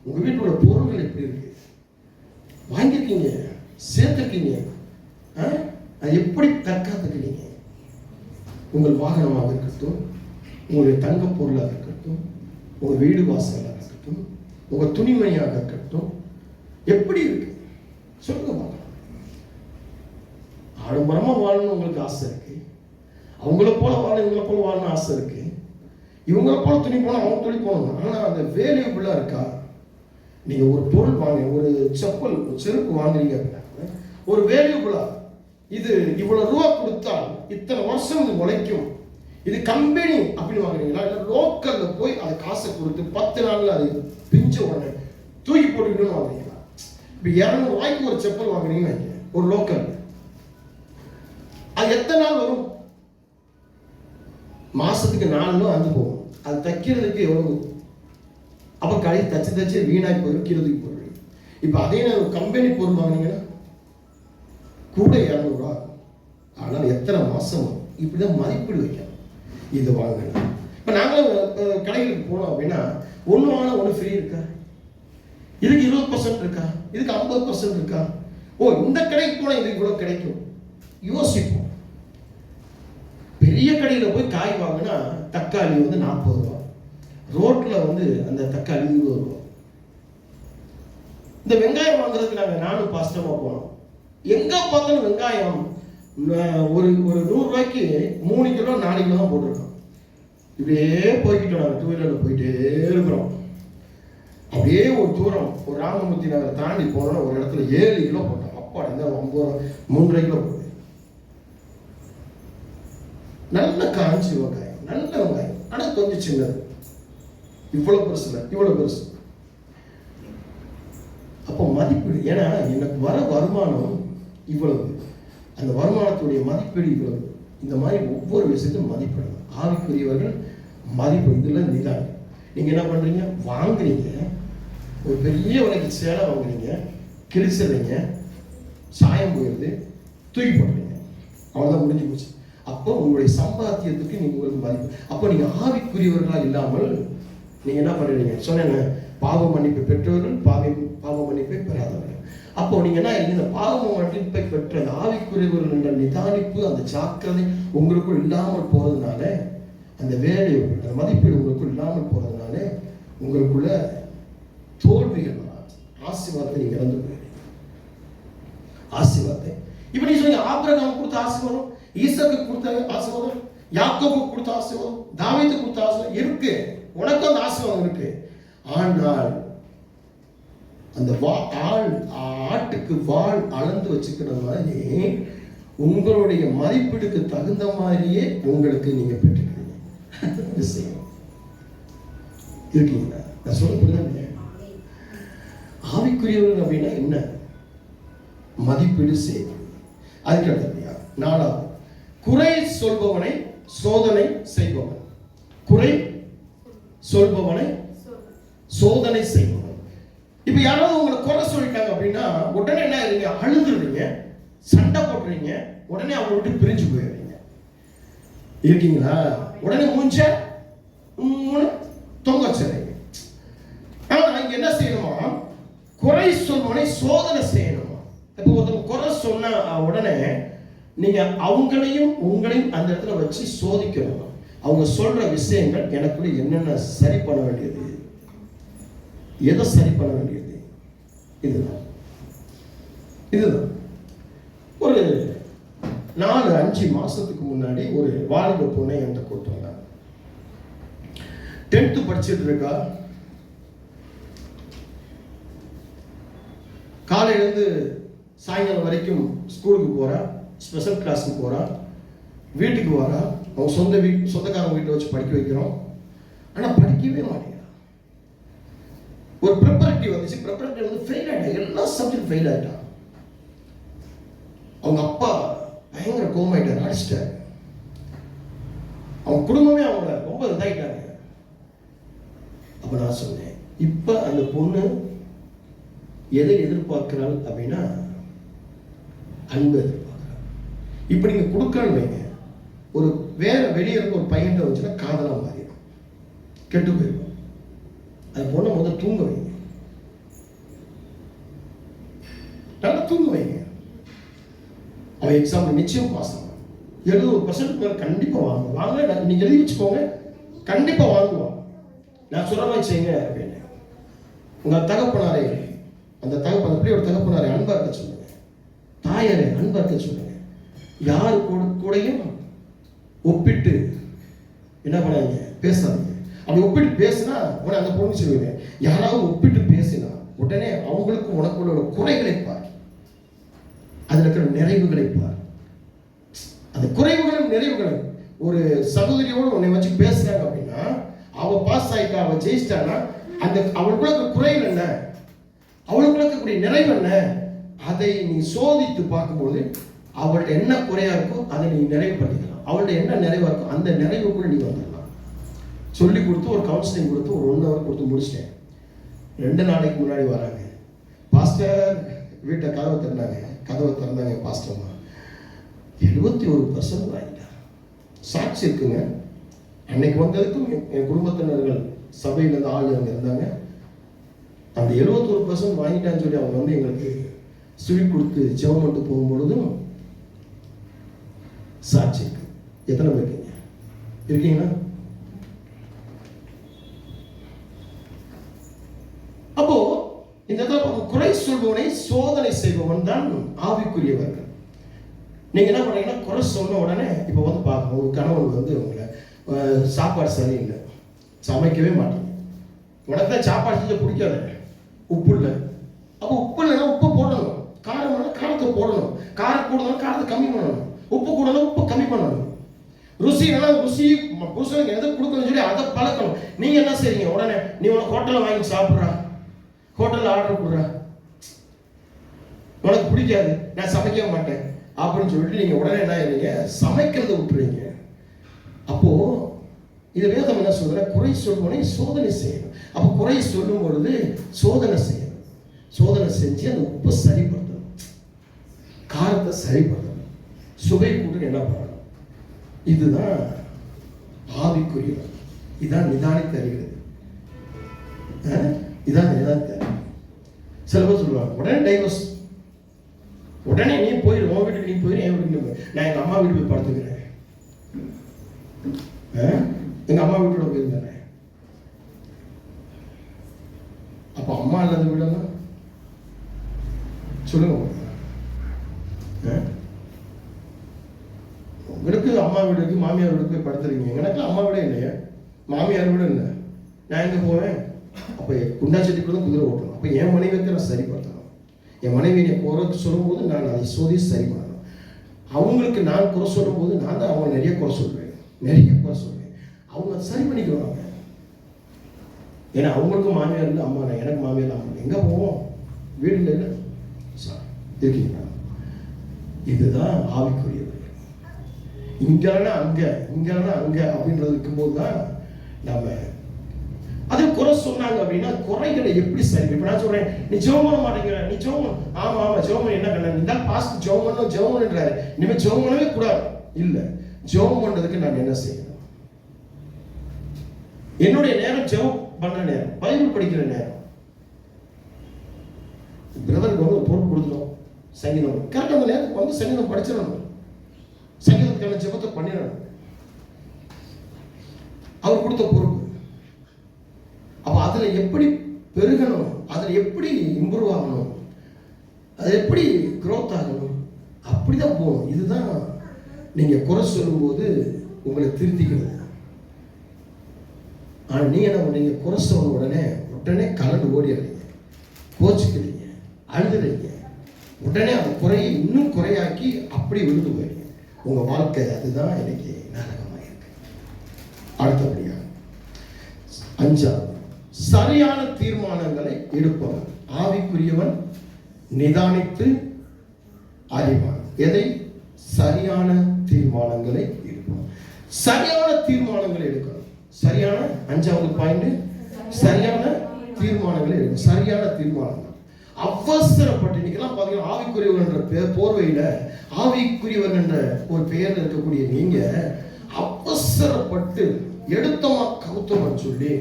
உங்க வீட்டோட பொருள்கள் எப்படி இருக்கு, வாங்கிருக்கீங்க, சேர்த்துருக்கீங்க, அது எப்படி தற்காத்துக்கிறீங்க. உங்கள் வாகனமாக இருக்கட்டும், உங்களுடைய தங்க பொருளாக இருக்கட்டும், உங்க வீடு வாசலாக இருக்கட்டும், உங்க துணிமணியாக இருக்கட்டும், எப்படி இருக்கு சொல்லுங்க பார்க்கலாம். ஆடம்பரமா வாழணும் உங்களுக்கு ஆசை இருக்கு, அவங்கள போல வாழ இவங்கள போல வாழணும் ஆசை இருக்கு, இவங்கள போல துணி போனா அவங்க துணி போகணும். ஆனா அந்த வேல்யூபிளா இருக்கா? நீங்க ஒரு பொருள் வாங்க, ஒரு செப்பல் செருப்பு வாங்குறீங்க அப்படின்னா ஒரு வேல்யூபிளா, இது இவ்வளவு ரூபா கொடுத்தா இத்தனை வருஷம் இது உழைக்கும், இது கம்பெனி அப்படின்னு வாங்குறீங்களா, இல்லை லோக்கல்ல போய் அதை காசை கொடுத்து 10 நாள்ல அது பிஞ்ச உடனே தூக்கி போட்டுக்கிட்டு வாங்குறீங்களா? இப்போ 200 ரூபாய்க்கு ஒரு செப்பல் வாங்குறீங்கன்னு ஒரு லோக்கல், அது எத்தனை நாள் வரும்? மாசத்துக்கு 4 நாள் வந்து போகும். அது தைக்கிறதுக்கு எவ்வளவு? அப்ப கடை தச்சு வீணாய் போயிடும், கீழதுக்கு போயிடும். இப்ப அதே நேரம் கம்பெனி பொருள் வாங்கினீங்கன்னா கூட 200 ரூபா. ஆனால் எத்தனை மாசம் இப்படிதான் மதிப்பீடு வைக்கணும். இது வாங்கணும். இப்ப நாங்களும் கடைகளுக்கு போனோம் அப்படின்னா ஒண்ணு வாங்கினா ஒண்ணு ஃப்ரீ இருக்கா, இதுக்கு 20% இருக்கா, இதுக்கு 50% இருக்கா, ஓ இந்த கடைக்கு போனா இதுக்கு இவ்வளவு கிடைக்கும் யோசிப்போம். பெரிய கடையில போய் காய் வாங்கினா தக்காளி வந்து 40 ரூபா, ரோட்ல வந்து அந்த தக்காளி 20 ரூபா. இந்த வெங்காயம் வாங்குறதுக்கு நானும் பாஸ்டமா போனோம். எங்க பார்த்தாலும் வெங்காயம் ஒரு 100 ரூபாய்க்கு 3 கிலோ 4 கிலோ தான் போட்டிருக்கோம். இப்படியே போய்கிட்டோம். நாங்கள் 2 வீலர்ல போயிட்டே இருக்கிறோம். அப்படியே ஒரு தூரம் ஒரு ராமமூர்த்தி நகரை தாண்டி போனோம்னா ஒரு இடத்துல 7 கிலோ போட்டோம். அப்பா இந்த 3.5 கிலோ போட்டு நல்ல காஞ்சி வெங்காயம், நல்ல வெங்காயம், ஆனா கொஞ்சம் சின்னது, இவ்வளவு பெருசு இல்லை, இவ்வளவு பெருசு. அப்போ மதிப்பீடு, ஏன்னா எனக்கு வர வருமானம் இவ்வளவு, அந்த வருமானத்துடைய மதிப்பீடு இவ்வளவு. இந்த மாதிரி ஒவ்வொரு விஷயத்தையும் மதிப்பிடணும். ஆவிக்குரியவர்கள் மதிப்பு இதுல நிதானம். நீங்க என்ன பண்றீங்க, வாங்குறீங்க, ஒரு பெரிய விலைக்கு சேலை வாங்குறீங்க, கிழிச்சிடுறீங்க, சாயம் போயிடுது, தூக்கி போடுறீங்க, அவ்வளவுதான் முடிஞ்சு போச்சு. அப்போ உங்களுடைய சம்பாத்தியத்துக்கு நீங்க உங்களுக்கு மதிப்பு. அப்போ நீங்க ஆவிக்குரியவர்களா இல்லாமல் நீங்க என்ன பண்றீங்க, சொன்ன பாவ மன்னிப்பை பெற்றவர்கள் பாவ மன்னிப்பை பெறாதவர்கள். அப்போ நீங்க என்ன, இந்த பாவ மன்னிப்பை பெற்ற ஆவிக்குரியவர்கள் என்ற நிதானிப்பு, அந்த ஜாக்கிரதை உங்களுக்குள் இல்லாமல் போறதுனால, அந்த வேலை அந்த மதிப்பீடு உங்களுக்குள் இல்லாமல் போறதுனால உங்களுக்குள்ள தோல்விகள், ஆசீர்வாதத்தை நீங்க இழந்து போயிருங்க. ஆசீர்வாதத்தை இப்ப நீ சொன்னீங்க, ஆபிரகாம் கொடுத்த ஆசீர்வாதம், ஈசாக்கு கொடுத்த ஆசீர்வாதம், யாக்கோபுக்கு கொடுத்த ஆசீர்வாதம், தாவீதுக்கு கொடுத்த ஆசீர்வாதம் இருக்கு, உனக்கு அந்த ஆசீர்வாதம் இருக்கு. ஆனால் அந்த ஆட்டுக்கு வால் அளந்து வச்சுக்கிற மாதிரி உங்களுடைய மதிப்பீடுக்கு தகுந்த மாதிரியே உங்களுக்கு நீங்க பெற்றுக்கிறீங்க. இருக்கீங்களா? நான் சொல்ல புரியுதா? ஆவிக்குரியவர்கள் அப்படின்னா என்ன? மதிப்பீடு செய்வது. அதுக்கு அடுத்தபடியா 4வது, குறை சொல்பவனை சோதனை செய்பவன். குறை சொல்பவனை சோதனை செய்பவன். இப்ப யாராவது உங்களை குறை சொல்லிட்டாங்க அப்படின்னா உடனே என்ன ஆகுறீங்க? அழுதுறீங்க, சண்டை போடுறீங்க, உடனே அவங்க விட்டு பிரிஞ்சு போயிடுறீங்க. இருக்கீங்களா? உடனே மூஞ்ச தொங்க வச்சிடுறீங்க. ஆனா இங்க என்ன செய்யணுமா? குறை சொல்பவனை சோதனை செய்யணுமா? இப்போ ஒருத்தர் குறை சொன்ன உடனே நீங்க அவங்களையும் உங்களையும் அந்த இடத்துல வச்சு சோதிக்கணும். அவங்க சொல்ற விஷயங்கள் எனக்குள்ள என்னென்ன சரி பண்ண வேண்டியது, எதை சரி பண்ண வேண்டியது, இதுதான். ஒரு 4-5 மாசத்துக்கு முன்னாடி ஒரு வாலிப பொண்ணை என்கிட்ட கூட்டு வந்தாங்க. 10th படிச்சுட்டு இருக்கா. காலையிலேருந்து சாயங்காலம் வரைக்கும் ஸ்கூலுக்கு போறா, ஸ்பெஷல் கிளாஸுக்கு போறா, வீட்டுக்கு வரா. அவங்க சொந்தக்காரங்க வீட்டை வச்சு படிக்க வைக்கிறோம். ஆனால் படிக்கவே மாட்டேங்கிறா. ஒரு ப்ரிப்பரேட்டிவ் வந்துச்சு, ப்ரிப்பரேட்டிவ் வந்து ஃபெயில் ஆகிட்டா, எல்லா சப்ஜெக்ட் ஃபெயில் ஆகிட்டான். அவங்க அப்பா பயங்கர கோமாயிட்டார், அடிச்சிட்டாரு. அவங்க குடும்பமே அவங்கள ரொம்ப இதாயிட்டாங்க. அப்ப நான் சொன்னேன், இப்ப அந்த பொண்ணு எதை எதிர்பார்க்கிறாள் அப்படின்னா அன்பு எதிர்பார்க்கிறாள். இப்ப நீங்க கொடுக்கணும் வைங்க, ஒரு வேற வெளியே இருக்க ஒரு பையன் வந்துச்சுன்னா காதலா மாறிடும், கெட்டு போயிடும். அது பொண்ணை முதல் தூங்க வைங்க, நல்லா தூங்க வைங்க. அவன் எக்ஸாம்பிள் நிச்சயம் பாஸ் ஆகும். 70% பேர் கண்டிப்பா வாங்க. நீங்க எழுதி வச்சுக்கோங்க, கண்டிப்பா வாங்குவான். நான் சொல்ற மாதிரி செய்யுங்க அப்படின்னு. உங்க தகப்பனாரே, அந்த பிள்ளையோட தகப்பனாரே அன்பா இருக்க சொல்லுங்க, தாயாரே அன்பா இருக்க சொல்லுங்க. யாரு கூடயும் ஒப்பிட்டு என்ன பண்ணாங்க, பேசாதீங்க. அப்படி ஒப்பிட்டு பேசினா உடனே அந்த பொண்ணு சொல்லுவீங்க. யாராவது ஒப்பிட்டு பேசினா உடனே அவங்களுக்கு உனக்குள்ள குறைகளை பார், அதுல இருக்கிற நிறைவுகளை பார். அந்த குறைவுகளும் நிறைவுகளும். ஒரு சகோதரியோடு உன்னை வச்சு பேசுறாங்க அப்படின்னா, அவ பாஸ் ஆயிட்டா, அவ ஜெயிச்சிட்டானா, அந்த அவளுக்குள்ள குறைகள் என்ன, அவளுக்குள்ள இருக்கக்கூடிய நிறைவு என்ன, அதை நீ சோதித்து பார்க்கும்போது அவள்கிட்ட என்ன குறையா இருக்கோ அதை நீ நிறைவுபடுத்திக்கலாம். அவள்கிட்ட என்ன நிறைவா இருக்கோ அந்த நிறைவுக்குள்ள நீ வந்துடலாம். சொல்லி கொடுத்து ஒரு கவுன்சிலிங் கொடுத்து ஒரு 1 hour கொடுத்து முடிச்சிட்டேன். 2 நாளைக்கு முன்னாடி வராங்க, பாஸ்டர் வீட்டை கதவை திறந்தாங்க. பாஸ்டர்மா 71% வாங்கிட்டார். சாட்சி இருக்குங்க. அன்னைக்கு வந்ததுக்கும் என் குடும்பத்தினர்கள் சபையில் இருந்து ஆள் அங்கே இருந்தாங்க. அந்த 71% வாங்கிட்டான்னு சொல்லி அவங்க வந்து எங்களுக்கு ஸ்வீட் கொடுத்து ஜெபம் பண்ணிட்டு போகும்பொழுதும் சாட்சி இருக்கு. எத்தனை பேர் இருக்கீங்களா? அப்போ இந்த குறை சொல்பவனை சோதனை செய்பவன் தான் ஆவிக்குரியவர்கள். நீங்க என்ன பண்ணீங்கன்னா, குறை சொன்ன உடனே இப்ப வந்து பார்க்கணும், உங்க கணவன் வந்து உங்களை சாப்பாடு சரியில்லை, சமைக்கவே மாட்டீங்க. உனக்கு தான் சாப்பாடு செஞ்ச பிடிக்காது, உப்பு இல்லை. அப்போ உப்பு இல்லைன்னா உப்பு போடணும், காரம் இல்லைன்னா காரத்தை போடணும், காரம் கூடலாம் காரத்தை கம்மி பண்ணணும், உப்பு கூடலாம் உப்பு கம்மி பண்ணணும், ருசி இல்லைன்னா ருசி புருஷனுக்கு எதை கொடுக்கணும்னு சொல்லி அதை பழக்கணும். நீங்க என்ன செய்றீங்க, உடனே நீ உனக்கு ஹோட்டலில் வாங்கி சாப்பிட்றா, ஹோட்டலில் ஆர்டர் கொடுறா, உனக்கு பிடிக்காது நான் சமைக்க மாட்டேன் அப்படின்னு சொல்லிட்டு நீங்க உடனே என்ன ஆயிருங்க, சமைக்கிறத விட்டுறீங்க. அப்போ இது வேதம் என்ன சொல்ற, குறை சொல்வனை சோதனை செய்யணும். அப்போ குறை சொல்லும் பொழுது சோதனை செய்யணும். சோதனை செஞ்சு அந்த உப்பை சரிப்படுத்தணும், காரத்தை சரிப்படுத்தணும், சுவை கூட்டு என்ன பண்ணணும். இதுதான் ஆவிக்குரியவர். இதான் நிதானித்து அறிகிறது. இதான் நிதானித்து அறிகிறது. சில பேர் சொல்லுவாங்க உடனே டைவர்ஸ், உடனே நீ போயிரு, உன் வீட்டுக்கு நீ போயிரு, என் வீட்டுக்கு நீ போயிரு. நான் எங்க அம்மா வீட்டுக்கு போய் படுத்துக்கிறேன், எங்க அம்மா வீட்டோட போயிருந்தேன். அப்ப அம்மா இல்லாத வீடெல்லாம் சொல்லுங்க, உங்களுக்கு அம்மா வீடுக்கு மாமியார் வீட்டுக்கு போய் படுத்துறீங்க. எனக்கு அம்மா வீடே இல்லையா, மாமியார் வீடு இல்லை, நான் எங்க போவேன்? அப்ப குண்டா செட்டிக்குள்ள தான் குதிரை ஓட்டணும். அப்ப என் மனைவிக்கு நான் சரிப்படுத்தணும். என் மனைவி என்னை குறை சொல்லும்போது நான் அதை சோதிச்சு சரி பண்ணணும். அவங்களுக்கு நான் குறை சொல்லும் போது நான் தான் அவங்க நிறைய குறை சொல்வேன். அவங்க சரி பண்ணிக்குவாங்க. ஏன்னா அவங்களுக்கும் மாமியார் இல்லை, அம்மா நான் எனக்கு மாமியார் அம்மா எங்கே போவோம், வீடு இல்லை இருக்கீங்களா? இதுதான் ஆவிக்குரியவர். இங்கன்னா அங்கே இங்கன்னா அங்கே அப்படின்றது இருக்கும்போது தான் நம்ம அது குறை சொன்னாங்க அப்படின்னா குறைகளை எப்படி சரி. இப்போ நான் சொல்றேன், நீ ஜெபம் பண்ண மாட்டேங்கிற, நீ ஜெபம் ஆமா ஜெபம் என்ன பண்ண, நீ தான் பாஸ்ட் ஜெபம் பண்ணுன்றாரு, இனிமேல் ஜெபம் பண்ணவே கூடாது. இல்லை, ஜெபம் பண்றதுக்கு நான் என்ன செய்யணும்? என்னுடைய நேரம் ஜெபம் பண்ண நேரம், பைபிள் படிக்கிற நேரம். பிரதருக்கு வந்து ஒரு பொருள் கொடுத்துரும், சங்கீதம் கரெக்டாக அந்த நேரத்துக்கு வந்து சங்கீதம் படிச்சிடணும், சங்கீதத்துக்கான ஜெபத்தை பண்ணிடணும். அவர் கொடுத்த பொறுப்பு. அப்ப அதுல எப்படி பெருகணும், அதுல எப்படி இம்ப்ரூவ் ஆகணும், அது எப்படி க்ரோத் ஆகணும், அப்படிதான் போகணும். இதுதான் நீங்க குறை சொல்லும்போது உங்களை திருத்திக்கிறது. ஆனா நீங்க என்ன பண்ணீங்க, குறை சொன்ன உடனே கலந்து ஓடிடுறீங்க, கோச்சுக்கிறீங்க, அழுதுறீங்க, உடனே அந்த குறையை இன்னும் குறையாக்கி அப்படி விழுந்து போறீங்க. உங்க வாழ்க்கை அதுதான் இன்னைக்கு நரகமாக இருக்கு. அடுத்தபடியா 5வது, சரியான தீர்மானங்களை எடுப்பவன். ஆவிக்குரியவன் நிதானித்து அறிவான். எதை? சரியான தீர்மானங்களை எடுப்பவன். சரியான தீர்மானங்களை எடுக்கணும். சரியான 5வது பாயிண்ட், சரியான தீர்மானங்களை எடுக்கணும். சரியான தீர்மானங்கள். அவசரப்பட்டு இன்னைக்கெல்லாம் பார்த்தீங்கன்னா ஆவிக்குரியவர் என்ற போர்வையில ஆவிக்குரியவர் என்ற ஒரு பெயர் இருக்கக்கூடிய நீங்க அவசரப்பட்டு எடுத்தோமா கவுத்தோமா சொல்லி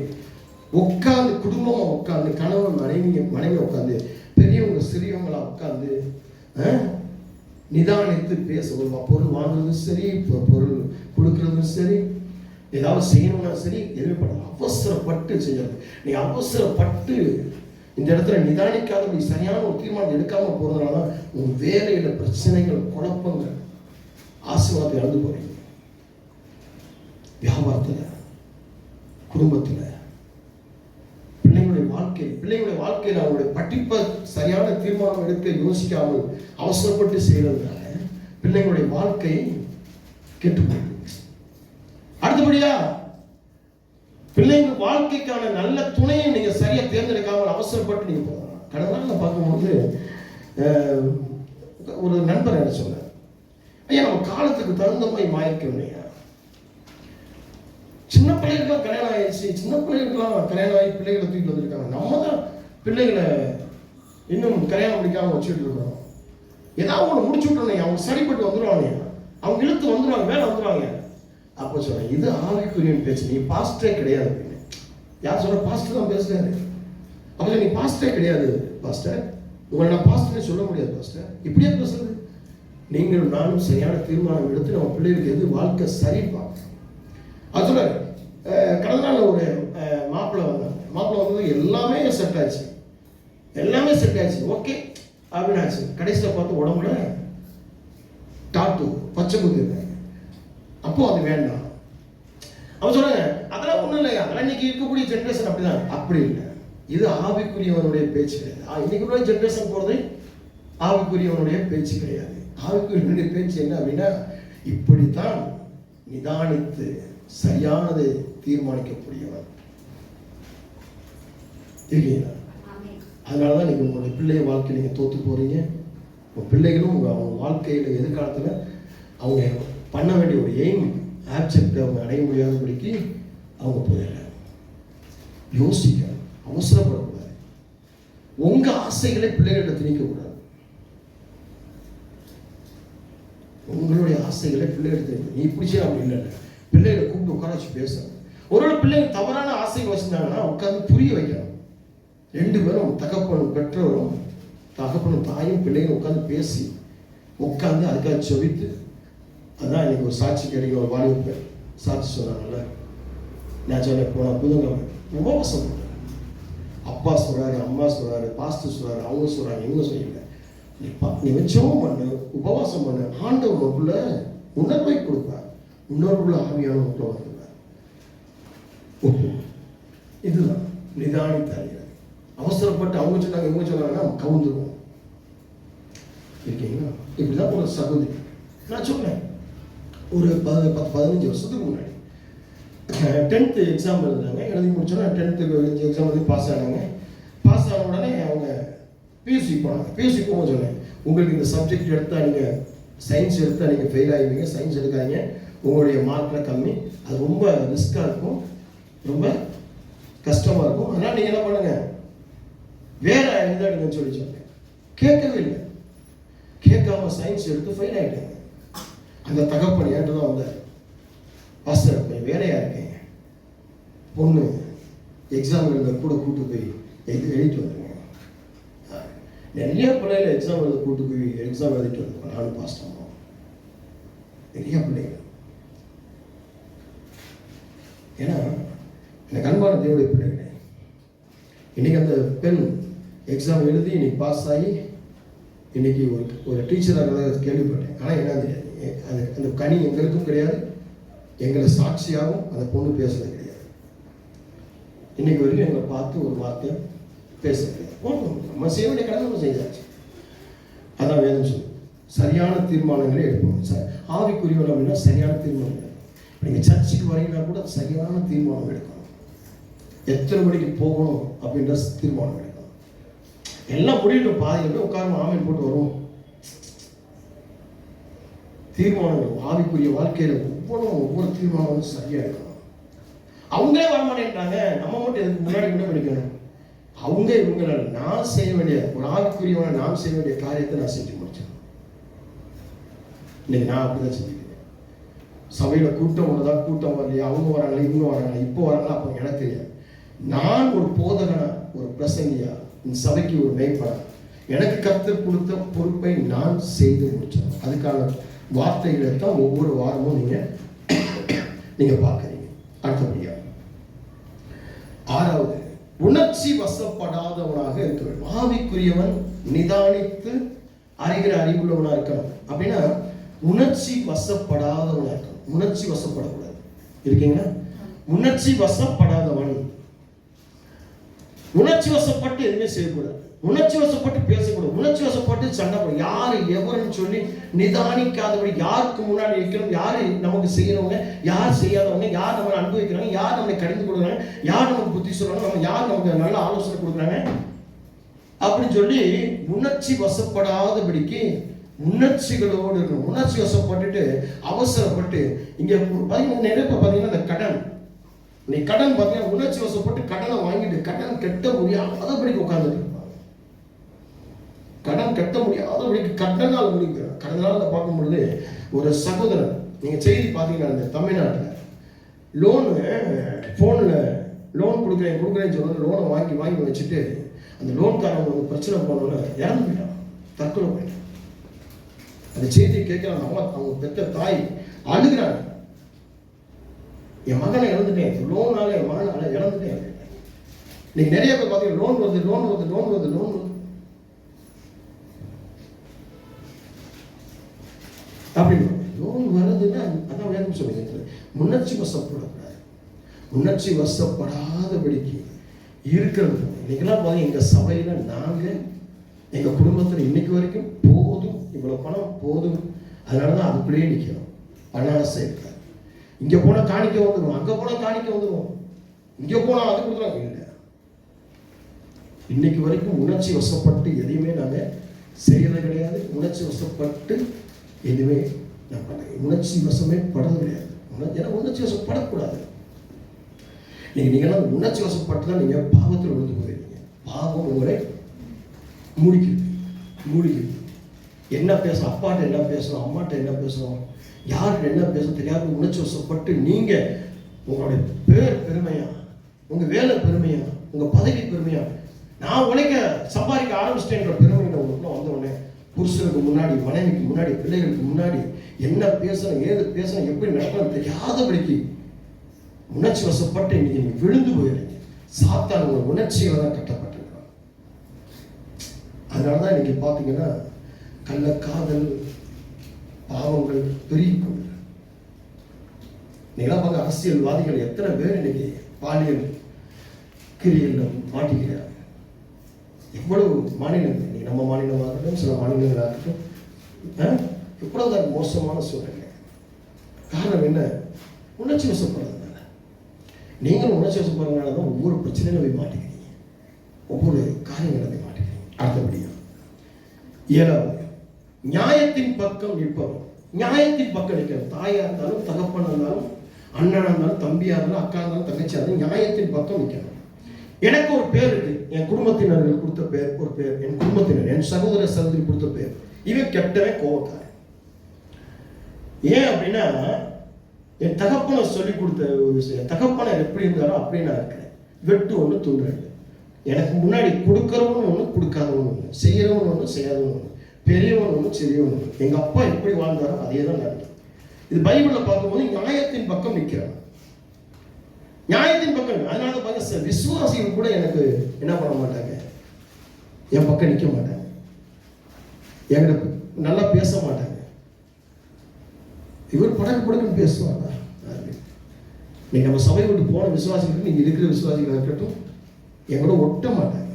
உட்காந்து குடும்பமா உட்காந்து கணவன் மனைவி உட்காந்து பெரியவங்க சிறியவங்களா உட்காந்து நிதானித்து பேச, பொருள் வாங்குறதும் சரி, பொருள் கொடுக்கறதும் சரி, ஏதாவது செய்யணும்னா சரி, எதுவுமே பண்ணலாம். அவசரப்பட்டு செய்யறது. நீ அவசரப்பட்டு இந்த இடத்துல நிதானிக்காத, நீ சரியான ஒரு தீர்மானம் எடுக்காம போறதுனால உன் வேலையில பிரச்சனைகள், குழப்பங்கள், ஆசீர்வாதத்தை இழந்து போறீங்க. வியாபாரத்துல, குடும்பத்துல, பிள்ளைங்களுடைய வாழ்க்கையில் அவங்களுடைய படிப்பை சரியான தீர்மானம் எடுக்க யோசிக்காமல் அவசரப்பட்டு செய்யறதுனால பிள்ளைங்களுடைய வாழ்க்கை கெட்டு போயிடுது. அடுத்தபடியா பிள்ளைங்க வாழ்க்கைக்கான நல்ல துணையை நீங்க சரியா தேர்ந்தெடுக்காமல் அவசரப்பட்டு நீங்க போகலாம். கடந்த நாள் பார்க்கும்போது ஒரு நண்பர் என்ன சொன்னார், ஐயா நம்ம காலத்துக்கு தகுந்த மாதிரி மாறிக்கணும். சின்ன பிள்ளைகளுக்கெல்லாம் கல்யாணம் ஆயிடுச்சு, சின்ன பிள்ளைகளுக்கெல்லாம் கல்யாணம் ஆகி பிள்ளைகளை தூக்கிட்டு வந்திருக்காங்க. நம்ம தான் பிள்ளைகளை இன்னும் கல்யாணம் முடிக்காம வச்சுட்டு இருக்கிறோம். ஏதாவது ஒன்று முடிச்சு விட்டோம், அவங்க சரிப்பட்டு வந்துடுவாங்க, அவங்க இழுத்து வந்துடுவாங்க, மேலே வந்துடுவாங்க. அப்போ சொல்றேன், இது ஆவிக்குரியன் பேச்சு, நீ பாஸ்டரே கிடையாது அப்படின்னு. யார் சொல்ற? பாஸ்டர் தான் பேசுறாரு. அப்போ நீ பாஸ்டரே கிடையாது பாஸ்டர், உங்களை நான் பாஸ்டரே சொல்ல முடியாது பாஸ்டர், இப்படியே பேசுறது. நீங்களும் நானும் சரியான தீர்மானம் எடுத்து நம்ம பிள்ளைகளுக்கு எது வாழ்க்கை சரிப்பா. அது சொல்ல கடந்த நாள் ஒரு மாப்பிள்ளை வந்தது, எல்லாமே செட் ஆச்சு, ஓகே அப்படின்னு ஆச்சு. கடைசியில் பார்த்து உடம்புல டாட்டு பச்சை குத்து. அப்போ அது வேண்டாம். அவன் சொல்றாங்க, அதெல்லாம் ஒன்றும் இல்லை, அதெல்லாம் இன்னைக்கு இருக்கக்கூடிய ஜென்ரேஷன் அப்படிதான். அப்படி இல்லை, இது ஆவிக்குரியவனுடைய பேச்சு கிடையாது. இன்னைக்கு உள்ள ஜென்ரேஷன் போறது ஆவிக்குரியவனுடைய பேச்சு கிடையாது. ஆவிக்குரியவனுடைய பேச்சு என்ன அப்படின்னா, இப்படித்தான் நிதானித்து சரியானதை தீர்மானிக்கக்கூடியவர் இருக்கீங்களா? அதனாலதான் நீங்க உங்களுடைய பிள்ளைய வாழ்க்கை நீங்க தோத்து போறீங்க. உங்க பிள்ளைகளும் அவங்க வாழ்க்கையில எதிர்காலத்துல அவங்க பண்ண வேண்டிய ஒரு எய்ம் ஆப்ஜெக்ட் அவங்க அடைய முடியாதபடிக்கு அவங்க போயிடறாங்க. யோசிக்க, அவசரப்படக்கூடாது. உங்க ஆசைகளை பிள்ளைகளிட திணிக்க கூடாது. உங்களுடைய ஆசைகளை பிள்ளைகளிட நீ பிடிச்சா அப்படி இல்லை, பிள்ளைகளை கூப்பிட்டு உட்கார வச்சு பேசணும். ஒருவேளை பிள்ளைங்க தவறான ஆசைகள் வச்சிருந்தாங்கன்னா உட்காந்து புரிய வைக்கணும். 2 பேரும் தகப்பனும் பெற்றோரும், தகப்பனும் தாயும் பிள்ளைங்க உட்காந்து பேசி உட்காந்து அதுக்காக செவித்து. அதான் எனக்கு ஒரு சாட்சி கிடைக்கிற ஒரு வாலிப சாட்சி சொன்னாங்கல்ல, நான் சொன்ன போன புதன்கிழமை உபவாசம் பண்ணுறேன். அப்பா சொல்றாரு, அம்மா சொல்றாரு, பாஸ்டர் சொல்றாரு, அவங்க சொல்றாங்க, இவங்க சொல்லல, நீ ஜெபம் பண்ணு, உபவாசம் பண்ணு, ஆண்டவர் உள்ள உணர்வை கொடுப்பார், உணர்வுள்ள ஆவியான உள்ள வந்துடுவார். இதுதான் நிதானித்து அறிகிறது. அவசரப்பட்டு அவங்க சொன்னாங்க இவங்க சொன்னாங்கன்னா கவுந்துருவோம். இருக்கீங்களா? இப்படிதான் ஒரு சகோதரி நான் சொன்னேன், ஒரு 10-15 வருஷத்துக்கு முன்னாடி 10th எக்ஸாம் எழுதுனாங்க. எழுதி முடிச்சோன்னா 10th எக்ஸாம் எழுதி பாஸ் ஆனாங்க. பாஸ் ஆன உடனே அவங்க பியூசி போனாங்க. பியூசி போகும்போது சொன்னேன், உங்களுக்கு இந்த சப்ஜெக்ட் எடுத்தால் நீங்கள் சயின்ஸ் எடுத்தால் நீங்கள் ஃபெயில் ஆகிடுவீங்க, சயின்ஸ் எடுக்காதீங்க, உங்களுடைய மார்க்கில் கம்மி, அது ரொம்ப ரிஸ்க்காக இருக்கும், ரொம்ப கஷ்டமாக இருக்கும், அதனால் நீங்கள் என்ன பண்ணுங்கள் வேற எழுதாடுங்கன்னு சொல்லி சொன்னேன். கேட்கவே இல்லை. கேட்காம சயின்ஸ் எடுத்து ஃபெயில் ஆகிட்டாங்க. அந்த தகப்பன் ஏன்ட்டு தான் வந்தார். பாஸ்டர் வேலையா இருக்கேன், பொண்ணு எக்ஸாம் எழுத கூட கூட்டு போய் எழுதிட்டு வந்துருங்க. நிறைய பிள்ளைகளை எக்ஸாம் எழுத கூட்டு போய் எக்ஸாம் எழுதிட்டு வந்துருக்கோம். நானும் பாஸ் ஆனோம். நிறைய பிள்ளைகள். ஏன்னா எனக்கு அன்பான தேவனுடைய பிள்ளைகளே, இன்னைக்கு அந்த பெண் எக்ஸாம் எழுதி இன்னைக்கு பாஸ் ஆகி இன்னைக்கு ஒரு டீச்சராக கேள்விப்பட்டேன். ஆனால் என்ன தெரியாது, அந்த கனி எங்களுக்கும் கிடையாது, எங்களை சாட்சியாகவும் அந்த பொண்ணு பேசுறது கிடையாது. இன்னைக்கு வரைக்கும் எங்களை பார்த்து ஒரு வார்த்தை பேச கிடையாது. நம்ம செய்ய வேண்டிய கடமை நம்ம செஞ்சாச்சு. அதான் வேதம் சொல்லு, சரியான தீர்மானங்களே எடுப்போம். ஆவிக்குரியவர்கள் அப்படின்னா சரியான தீர்மானம். நீங்கள் சர்ச்சுக்கு வரீங்கன்னா கூட சரியான தீர்மானம் எடுக்கணும். எத்தனை மணிக்கு போகணும் அப்படின்ற தீர்மானம் எடுக்கணும். எல்லாம் முடியட்டும், பாதியில் உட்காரணும், ஆமையில் போட்டு வரும். தீர்மானங்கள் ஆவிக்குரிய வாழ்க்கையில் ஒவ்வொரு தீர்மானமும் சரியா இருக்கணும். அவங்களே வரமாட்டேன்றாங்க, நம்ம மட்டும் எதுக்கு முன்னாடி கூட படிக்கணும். அவங்க இவங்கள நான் செய்ய வேண்டிய ஒரு ஆவிக்குரியவனை நான் செய்ய வேண்டிய காரியத்தை நான் செஞ்சு முடிச்சேன். இன்னைக்கு நான் அப்படிதான் செஞ்சுக்கிறேன். சபையில கூட்டம் ஒண்ணுதான், கூட்டம் வரலையா, அவங்க வராங்களா, இவங்க வராங்களா, இப்போ வராங்களா, அப்போ எனக்கு தெரியாது. நான் ஒரு போதகனா, ஒரு பிரசங்கியா, இந்த சபைக்கு ஒரு மேய்ப்பனா, எனக்கு கர்த்தர் கொடுத்த பொறுப்பை நான் செய்து முடிச்சேன். அதுக்கான வார்த்தைகளை தான் ஒவ்வொரு வாரமும் நீங்க பார்க்குறீங்க. அடுத்தபடியா 6வது, உணர்ச்சி வசப்படாதவனாக இருக்க வேண்டும். ஆவிக்குரியவன் நிதானித்து அறிகிற அறிவுள்ளவனா இருக்கணும். அப்படின்னா உணர்ச்சி வசப்படாதவனா இருக்கணும். உணர்ச்சி வசப்படக்கூடாது. இருக்கீங்களா? உணர்ச்சி வசப்படாதவன். உணர்ச்சி வசப்பட்டு எதுவுமே செய்யக்கூடாது. உணர்ச்சி வசப்பட்டு பேசக்கூடாது. உணர்ச்சி வசப்பட்டு சண்டை போட யாரு எவருன்னு சொல்லி நிதானிக்காதபடி, யாருக்கு முன்னாடி வைக்கணும், யாரு நமக்கு செய்யறவங்க, யார் செய்யாதவங்க, யார் நம்ம அனுபவிக்கிறாங்க, யார் நம்மளை கடிந்து கொடுக்குறாங்க, யார் நமக்கு புத்தி சொல்றாங்க, நம்ம யார் நமக்கு நல்ல ஆலோசனை கொடுக்குறாங்க அப்படின்னு சொல்லி உணர்ச்சி வசப்படாதபடிக்கு உணர்ச்சிகளோடு இருக்கணும். உணர்ச்சி வசப்பட்டுட்டு அவசரப்பட்டு இங்க நிறைய பார்த்தீங்கன்னா இந்த கடன், நீ கடன் பார்த்தீங்கன்னா உணர்ச்சி வசப்பட்டு கடனை வாங்கிட்டு கடன் கட்ட முடியாதபடிக்கு உட்கார்ந்துட்டு, கடன் கட்ட முடியாதபடிக்கு கடனால் முடிக்கிறான். கடனால பார்க்கும் பொழுது ஒரு சகோதரன், நீங்க செய்தி பார்த்தீங்கன்னா இந்த தமிழ்நாட்டில் லோனு ஃபோனில் லோன் கொடுக்குறேன்னு சொன்னோன்னு லோனை வாங்கி வச்சுட்டு அந்த லோன்காரங்க ஒரு பிரச்சனை போனோன்னு இறந்து போயிட்டான், தற்கொலை போயிட்டான். அந்த செய்தியை கேட்கிறாங்க. அவங்க பெற்ற தாய் அழுகிறாங்க, என் மகனை இழந்துட்டேன், லோனால என் மகனை இழந்துட்டேன். இன்னைக்கு நிறைய பேர் பார்த்தீங்கன்னா லோன் வருது அப்படின்னு. லோன் வருதுன்னா அதான் வேணும் சொல்லுங்க, உணர்ச்சி வசப்படக்கூடாது. உணர்ச்சி வசப்படாதபடிக்கு இருக்கிறது. இன்னைக்கெல்லாம் பார்த்தீங்க எங்கள் சபையில் நாங்கள் எங்கள் குடும்பத்தில் இன்னைக்கு வரைக்கும் போதும், இவ்வளோ பணம் போதும், அதனால தான் அதுக்குள்ளேயே நிற்கிறோம். பணாசை இருக்காது. இங்கே போனால் காணிக்க வந்துடுவோம், அங்கே போனால் காணிக்க வந்துடுவோம், இங்கே போனால் அது கொடுத்துருவாங்க. இல்லை, இன்னைக்கு வரைக்கும் உணர்ச்சி வசப்பட்டு எதையுமே நாங்கள் செய்யறது கிடையாது. உணர்ச்சி வசப்பட்டு எதுவுமே நான் பண்ண, உணர்ச்சி வசமே படது கிடையாது. ஏன்னா உணர்ச்சி வசப்படக்கூடாது. நீங்களாம் உணர்ச்சி வசப்பட்டு தான் நீங்கள் பாவத்தில் விழுந்து போயிருக்கீங்க. பாவம் உங்களை மூடிக்குது. என்ன பேசணும், அப்பாட்ட என்ன பேசணும், அம்மாட்ட என்ன பேசணும், யார்கிட்ட என்ன பேச தெரியாத உணர்ச்சி வசப்பட்டு நீங்கள் உங்களுடைய பேர் பெருமையா, உங்கள் வேலை பெருமையா, உங்கள் பதவி பெருமையா, நான் உழைக்க சம்பாதிக்க ஆரம்பிச்சிட்டேன்ற பெருமையில உங்களுக்குள்ள வந்த உடனே புருஷனுக்கு முன்னாடி, மனைவிக்கு முன்னாடி, பிள்ளைகளுக்கு முன்னாடி என்ன பேசணும், ஏது பேசணும், எப்படி நடக்கணும் தெரியாதபடிக்கு உணர்ச்சி வசப்பட்டு இன்னைக்கு நீங்க விழுந்து போயிருங்க. சாத்தான் உங்க உணர்ச்சிகளை தான் கட்டப்பட்டிருக்கிறான். அதனாலதான் இன்னைக்கு பார்த்தீங்கன்னா கள்ளக்காதல் பாவங்கள் பெருகி கொண்டு, நீங்களாம் பார்க்க அரசியல்வாதிகள் எத்தனை பேர் இன்னைக்கு பாலியல் கிரியல்ல மாட்டிக்கிறாங்க. எவ்வளவு மாநிலங்கள், இன்னைக்கு நம்ம மாநிலமாக இருக்கட்டும், சில மாநிலங்களாக இருக்கட்டும், எவ்வளவுதான் மோசமான சூழ்நிலை. காரணம் என்ன? உணர்ச்சி வசப்படுறதுனால. நீங்களும் உணர்ச்சி வசப்படுறதுனால தான் ஒவ்வொரு பிரச்சனையில போய் மாட்டிக்கிறீங்க, ஒவ்வொரு காரியங்களை போய் மாட்டிக்கிறீங்க. அடுத்தபடியா 7வது, நியாயத்தின் பக்கம் நிற்பவன். நியாயத்தின் பக்கம் நிற்கிறது. தாயா இருந்தாலும் தகப்பனா இருந்தாலும் அண்ணனா இருந்தாலும் தம்பியா இருந்தாலும் அக்கா இருந்தாலும் தங்கச்சியா இருந்தாலும் நியாயத்தின் பக்கம் நிற்கணும். எனக்கு ஒரு பேர் இருக்கு, என் குடும்பத்தினர்கள் கொடுத்த பேர் ஒரு பேர், என் குடும்பத்தினர் என் சகோதர சகோதரி கொடுத்த பேர், இவன் கெட்டவன் கோவக்காரன். ஏன் அப்படின்னா என் தகப்பனை சொல்லி கொடுத்த ஒரு விஷயம், தகப்பனை எப்படி இருந்தாரோ அப்படியே நான் இருக்கிறேன். வெட்டு ஒன்று துண்டு ரெண்டு. எனக்கு முன்னாடி கொடுக்கறவன் ஒன்று கொடுக்காதவன் ஒன்று, செய்யறவன் ஒன்று செய்யாதவன் ஒன்று, பெரியவன் ஒன்று சிறியவன் ஒன்று. எங்க அப்பா எப்படி வாழ்ந்தாரோ அதே தான் நான். இது பைபிளில் பார்க்கும்போது நியாயத்தின் பக்கம் நிற்கிறான், நியாயத்தின் பக்கம். அதனால பார்க்க விசுவாசிகள் கூட எனக்கு என்ன பண்ண மாட்டாங்க, என் பக்கம் நிற்க மாட்டாங்க, என்கிட்ட நல்லா பேச மாட்டாங்க. இவர் படக்குன்னு பேசுவாங்க. நீங்க நம்ம சபை விட்டு போன விசுவாசிகள், நீங்க இருக்கிற விசுவாசிகள் இருக்கட்டும், எங்களோட ஒட்ட மாட்டாங்க.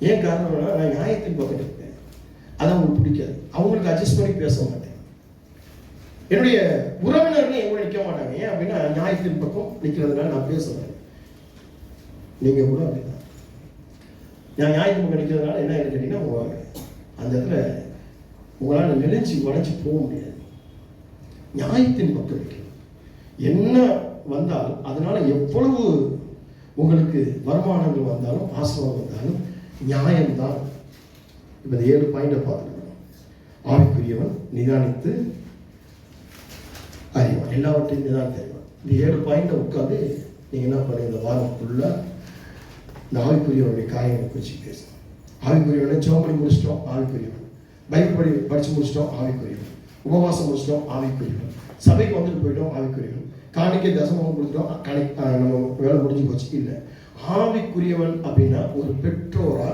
ஏன் காரணம்னா நான் நியாயத்தின் பக்கம் இருப்பேன். அது அவங்களுக்கு பிடிக்காது, அவங்களுக்கு அட்ஜஸ்ட் பண்ணி பேச மாட்டேன். என்னுடைய உறவினர்கள் எங்க நிற்க மாட்டாங்க. ஏன் அப்படின்னா நியாயத்தின் பக்கம் நிற்கிறதுனால நான் பேசுவேன். நீங்க கூட அப்படிதான். நான் நியாயத்தின் பக்கம் நிற்கிறதுனால என்ன கேட்டீங்கன்னா, அந்த இடத்துல உங்களால் நெளிஞ்சு உடஞ்சி போக முடியாது. நியாயத்தின் பக்கம் இருக்கு. என்ன வந்தால் அதனால எவ்வளவு உங்களுக்கு வருமானங்கள் வந்தாலும் ஆசீர்வாதம் வந்தாலும் நியாயம்தான். இப்போ 7 பாயிண்டை பார்த்துக்கணும். ஆவிக்குரியவன் நிதானித்து அறிவான், எல்லாவற்றையும் நிதானித்து அறிவான். இந்த 7 பாயிண்டை உட்காந்து நீங்கள் என்ன பண்ணுங்க, இந்த வாரம் ஃபுல்லாக இந்த ஆவிக்குரியவனுடைய காரியங்களை குறித்து பேசணும். ஆவிக்குரியவனை ஜெபம் பண்ணி முடிச்சிட்டோம், ஆவிக்குரியவன். பைபிள் படித்து முடிச்சிட்டோம், ஆவிக்குரியவன். உபவாசம் முடிச்சிட்டோம், ஆவிக்குரியவன். சபைக்கு வந்துட்டு போயிட்டோம், ஆவிக்குரியவன். காணிக்கை தசமம் கொடுத்துட்டோம், நம்ம வேலை முடிஞ்சு போச்சு. இல்லை, ஆவிக்குரியவன் அப்படின்னா ஒரு பெற்றோரா,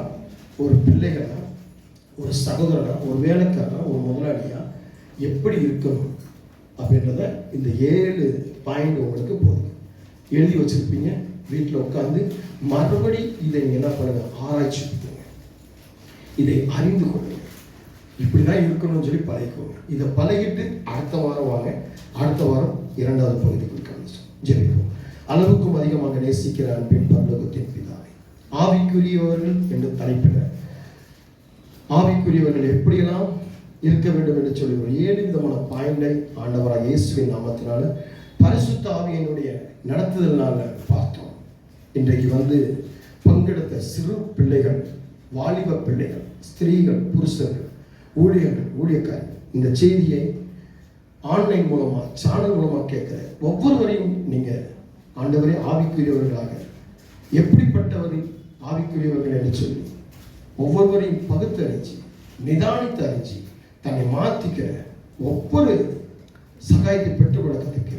ஒரு பிள்ளைகளா, ஒரு சகோதரனா, ஒரு வேலைக்காரனா, ஒரு முதலாளியா எப்படி இருக்கணும் அப்படின்றத இந்த 7 பாயிண்ட் உங்களுக்கு போதும். எழுதி வச்சிருப்பீங்க. வீட்டில் உட்காந்து மறுபடி இதை நீங்கள் என்ன பண்ணுங்க, ஆராய்ச்சி பண்ணுங்க, இதை அறிந்து கொள்ளுங்க. இப்படிதான் இருக்கணும்னு சொல்லி பழகிக்கோங்க. இதை பழகிட்டு அடுத்த வாரம் வாங்க. அடுத்த வாரம் 2வது பகுதிக்குள் கழிச்சோம். ஜெபிப்போம். அளவுக்கும் அதிகமாக நேசிக்கிற அன்பின் பரலோகத்தின் பிதாவே, ஆவிக்குரியவர்கள் என்று தலைப்பிட ஆவிக்குரியவர்கள் எப்படியெல்லாம் இருக்க வேண்டும் என்று சொல்லி ஒரு 7 விதமான பாயிண்டை ஆண்டவராக இயேசுவின் நாமத்தினால பரிசுத்த ஆவியினுடைய நடத்துதல்னால பார்த்தோம். இன்றைக்கு வந்து பங்கெடுத்த சிறு பிள்ளைகள், வாலிப பிள்ளைகள், ஸ்திரீகள், புருஷர்கள், ஊழியர்கள், ஊழியக்காரர் இந்த செய்தியை ஆன்லைன் மூலமாக சேனல் மூலமாக கேட்குற ஒவ்வொருவரையும் நீங்கள் ஆண்டவரே ஆவிக்குரியவர்களாக எப்படிப்பட்டவரின் ஆவிக்குரியவர்கள் என்று சொல்லி ஒவ்வொருவரையும் பகுத்தறிஞ்சு நிதானித்து அறிஞ்சு தன்னை மாற்றிக்க ஒவ்வொரு சகாயத்தை பெற்றுக்கொள்ள கற்றுக்க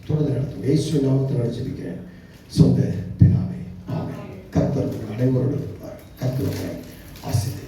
தொடர்ந்து நடத்தும். இயேசுவின் நாமத்தில் ஜெபிக்கிறேன் சொந்த பிதாவே, ஆமென். கர்த்தர் அனைவரோடு இருப்பார். கர்த்தர் ஆசீர்வதிப்பார்.